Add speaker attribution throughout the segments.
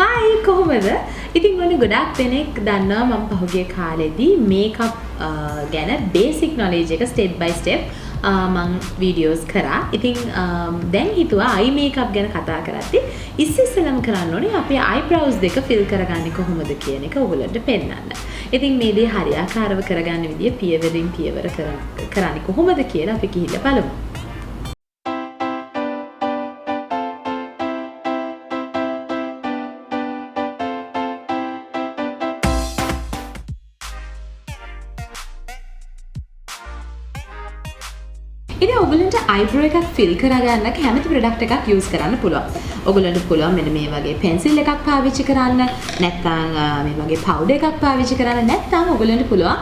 Speaker 1: Hi කොහොමද? ඉතින් ඔන්න ගොඩක් දෙනෙක් දන්නවා මම පහුගිය කාලෙදී මේකප් ගැන බේසික් නොලෙජ් එක ස්ටෙප් බයි ස්ටෙප් මම වීඩියෝස් කරා. ඉතින් දැන් හිතුවා අයි මේකප් ගැන කතා කරද්දී ඉස්සෙල්ලාම කරන්න ඕනේ අපේ අයිබ්‍රවුස් දෙක ෆිල් කරගන්නේ කොහොමද කියන එක ඔයගොල්ලන්ට පෙන්නන්න. ඉතින් මේ දේ හරියාකාරව කරගන්න විදිය පියවරින් පියවර කරන්නේ කොහොමද කියලා අපි ගිහිල්ලා බලමු. ඉතින් ඔයගොල්ලන්ට අයිබ්‍රෝ එකක් ෆිල් කරගන්න කැමති ප්‍රොඩක්ට් එකක් යූස් කරන්න පුළුවන්. ඔයගොල්ලන්ට පුළුවන් මෙන්න මේ වගේ පෙන්සිල් එකක් පාවිච්චි කරන්න, නැත්නම් මේ වගේ පවුඩර් එකක් පාවිච්චි කරන්න, නැත්නම් ඔයගොල්ලන්ට පුළුවන්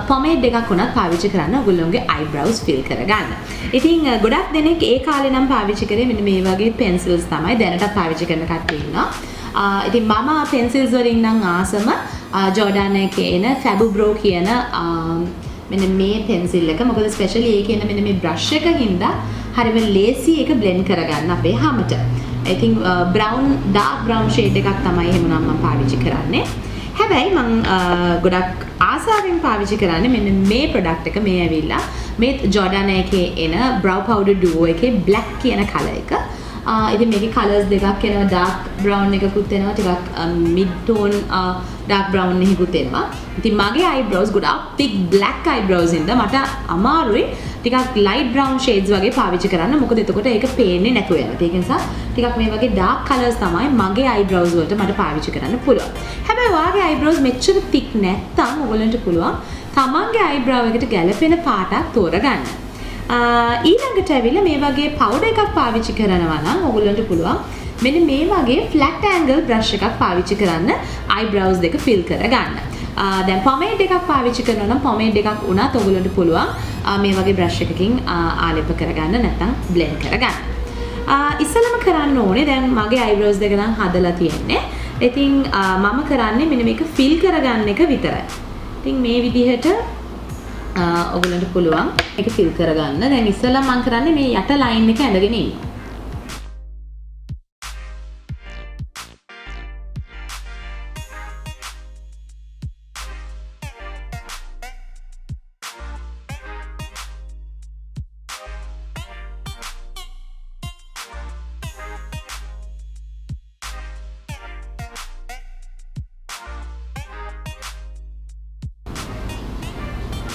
Speaker 1: පොමේඩ් එකක් උනත් පාවිච්චි කරන්න ඔයගොල්ලන්ගේ අයිබ්‍රවුස් ෆිල් කරගන්න. ඉතින් ගොඩක් දෙනෙක් ඒ කාලේ නම් පාවිච්චි කරේ මෙන්න මේ වගේ පෙන්සිල්ස් තමයි. දැනටත් පාවිච්චි කරන කට්ටිය ඉන්නවා. ඉතින් මම පෙන්සිල්ස් වලින් නම් ආසම ජෝඩාන් එකේ එන ෆැබුබ්‍රෝ කියන මෙන්න මේ පෙන්සිල් එක. මොකද ස්පෙෂලි ඒකේ එන මෙන්න මේ බ්‍රෂ් එක හින්දා හරිම ලේසි ඒක බ්ලෙන්ඩ් කරගන්න අපේ හැමට. I think brown dark brown shade එකක් තමයි එහෙමනම් මම පාවිච්චි කරන්නේ. හැබැයි මම ගොඩක් ආසාවෙන් පාවිච්චි කරන්නේ මෙන්න මේ ප්‍රොඩක්ට් එක. මේ ඇවිල්ලා මේ ජෝඩාන් එකේ එන brow powder duo එකේ black කියන කලර් එක. ඉතින් මේකේ කලර්ස් දෙකක් එනවා. dark brown එකකුත් එනවා, ටිකක් mid tone dark brown එකකුත් එනවා. ඉතින් මගේ eyebrows ගොඩාක් thick black eyebrows ඉඳ මට අමාරුයි ටිකක් light brown shades වගේ පාවිච්චි කරන්න. මොකද එතකොට ඒක පේන්නේ නැතුව යනවා. ඒක නිසා ටිකක් මේ වගේ dark colors තමයි මගේ eyebrows වලට මට පාවිච්චි කරන්න පුළුවන්. හැබැයි ඔයාගේ eyebrows මෙච්චර thick නැත්තම් ඔයගලන්ට පුළුවන් තමන්ගේ eyebrow එකට ගැලපෙන පාටක් තෝරගන්න. ඊළඟට ඇවිල්ලා මේ වගේ පවුඩර් එකක් පාවිච්චි කරනවා නම් ඔයගොල්ලන්ට පුළුවන් මෙන්න මේ වගේ flat angle brush එකක් පාවිච්චි කරන්න eyebrows දෙක fill කරගන්න. දැන් pomade එකක් පාවිච්චි කරනවා නම් pomade එකක් උනත් ඔයගොල්ලන්ට පුළුවන් මේ වගේ brush එකකින් ආලේප කරගන්න නැත්නම් blend කරගන්න. ඉස්සෙල්ලාම කරන්න ඕනේ දැන් මගේ eyebrows දෙක නම් හදලා තියෙන්නේ. ඉතින් මම කරන්නේ මෙන්න මේක fill කරගන්න එක විතරයි. ඉතින් මේ විදිහට ඔයගොල්ලන්ට පුළුවන් මේක ෆිල් කරගන්න. දැන් ඉස්සෙල්ලා මම කරන්නේ මේ යට ලයින් එක ඇඳගෙන ඉන්නවා.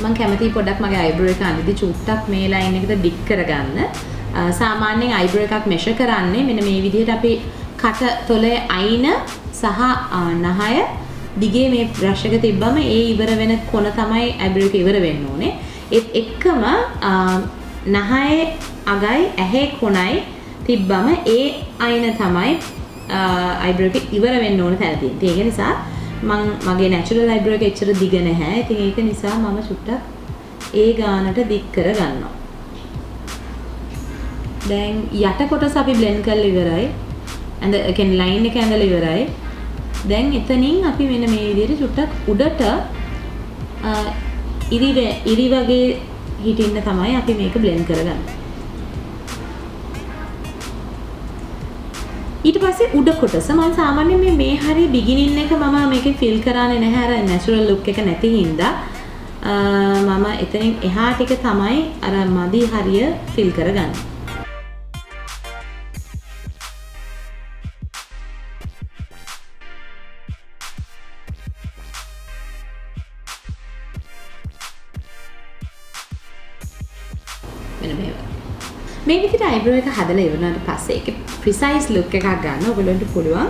Speaker 1: මම කැමති පොඩ්ඩක් මගේ අයිබ්‍රෝ එක අඳිද්දි චුට්ටක් මේ ලයින් එකට ඩික් කරගන්න. සාමාන්‍යයෙන් අයිබ්‍රෝ එකක් මෙෂර් කරන්නේ මෙන්න මේ විදිහට අපි කට තොලේ අයින සහ නහය දිගේ මේ බ්‍රෂ් එක තිබ්බම ඒ ඉවර වෙන කොන තමයි අයිබ්‍රෝ එක ඉවර වෙන්න ඕනේ. ඒත් එක්කම නහයේ අගයි ඇහි කොනයි තිබ්බම ඒ අයින තමයි අයිබ්‍රෝ එක ඉවර වෙන්න ඕන තැන තියෙන්නේ. ඒක නිසා මගේ නැචරල් අයිබ්‍රෝ එක එච්චර දිග නැහැ. ඉතින් ඒක නිසා මම චුට්ටක් ඒ ගානට දික් කර ගන්නවා. දැන් යට කොටස අපි බ්ලෙන්ඩ් කරලා ඉවරයි. ඒ කියන්නේ ලයින් එක ඇඳලා ඉවරයි. දැන් එතනින් අපි මෙන්න මේ විදිහට චුට්ටක් උඩට ඉරි වගේ හිටින්න තමයි අපි මේක බ්ලෙන්ඩ් කරගන්නේ. ඊට පස්සේ උඩ කොටස මම සාමාන්‍යයෙන් මේ හරිය බිගිනින් එක මම මේකේ ෆිල් කරන්නේ නැහැ. අර නැචරල් ලුක් එක නැති හින්දා මම එතනින් එහා ටික තමයි අර මදි හරිය ෆිල් කරගන්නේ. මේ විදිහට අයිබ්‍රෝ එක හදලා ඉවරනාට පස්සේ ඒකේ ප්‍රිසයිස් ලුක් එකක් ගන්න ඔයගොල්ලන්ට පුළුවන්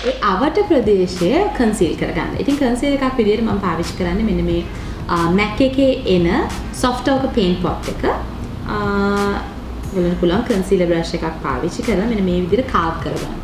Speaker 1: ඒ අවට ප්‍රදේශය කන්සීල් කරගන්න. ඉතින් කන්සීල් එකක් විදිහට මම පාවිච්චි කරන්නේ මෙන්න මේ MAC එකේ එන soft ochre paint pot එක. ඔයගොල්ලන්ට පුළුවන් කන්සීලර් බ්‍රෂ් එකක් පාවිච්චි කරලා මෙන්න මේ විදිහට කාව් කරගන්න.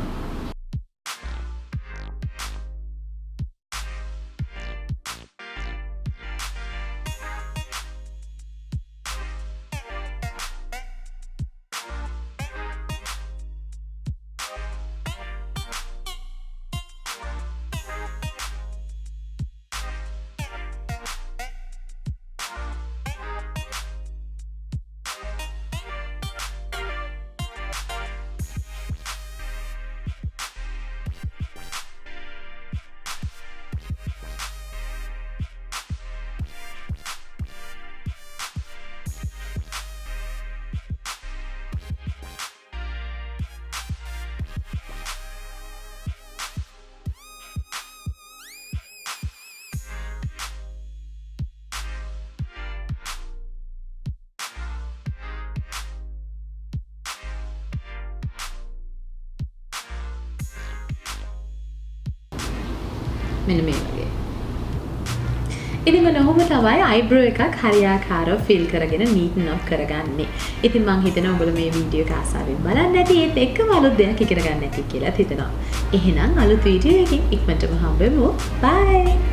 Speaker 1: මෙන්න මේ වගේ. ඉතින් මම ඔහොම තමයි අයිබ්‍රෝ එකක් හරියාකාරව ෆිල් කරගෙන නීටන් අප් කරගන්නේ. ඉතින් මම හිතනවා ඔයගොල්ලෝ මේ වීඩියෝ එක ආසාවෙන් බලන්න ඇති ඒත් එක්කම අලුත් දෙයක් ඉගෙන ගන්න ඇති කියලා හිතනවා. එහෙනම් අලුත් වීඩියෝ එකකින් ඉක්මනටම හම්බෙමු. බයි.